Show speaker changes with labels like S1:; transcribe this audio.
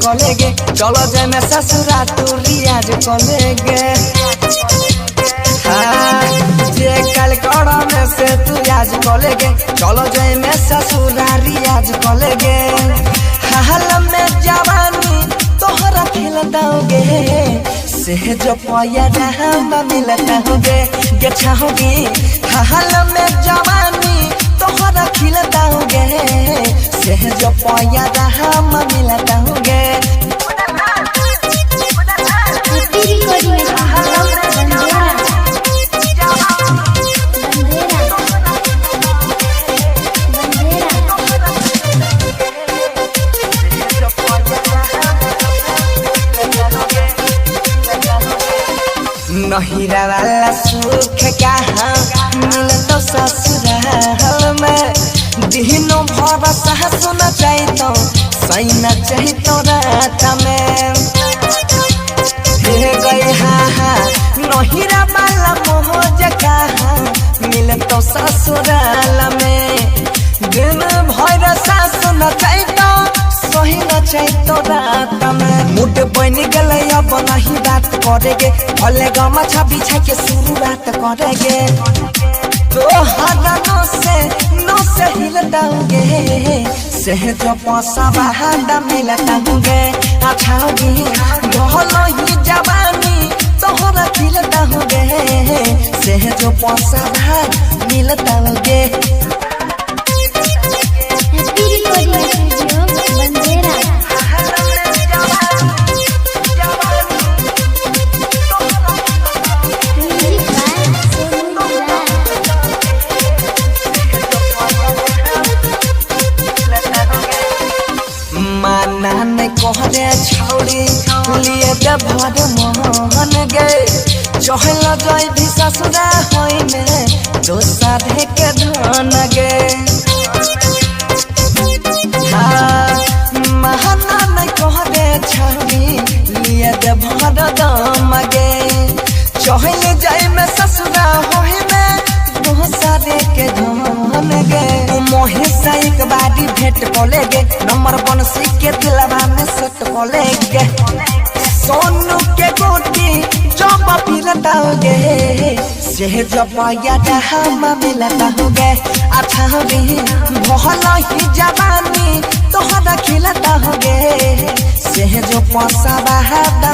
S1: कलेगे चलो जाए में ससुरा तू रियाज कलेगे जे कल कड़ा में से तू याज कलेगे चलो जाए में ससुरा रियाज कलेगे हाल में जवानी तोहरा खिलताओगे से जो पाया हम मिलताओगे गे चाहोगी हाल में जवानी तोहरा खिलताओगे से जो पाया हम मिलताओगे नहिरा वाला सुख कहाँ मिले तो ससुराल में दिनों भर सुना चाहिए तो सही न चाहिए तो रात में गए हाँ नहिरा वाला मोहज कहाँ मिले तो ससुराल में दिन भर सुना चाहिए तो सही न चाहिए तो रात में मुड बन गए अब नहीं बात करेगे भले गमा छबी के शुरुआत करेगे तो हर नो से हिलताओगे से जो पैसा बहादा मिलताओगे अच्छा होगी भलो ही जवानी तोहरा खिलताओगे से जो पैसा बहादा मिलताओगे कहरे छौड़ी लिए भर मोहन गए चहल जाए भी ससुरा होइने दोसर के धन गे महाना कहरे छौड़ी लिए भर दम गे चहल जाए में ससुरा होइने दोसर के धन गे मोहिसा एक बारी भेंट कलेगे नंबर 1 के दिलवा में सेट कलेगे सोनू के गोटी जब पिलताओगे से जब याद हम मिलताओगे अच्छा होगी भला ही जवानी तोहरा खिलताओगे से जो पैसा बहादा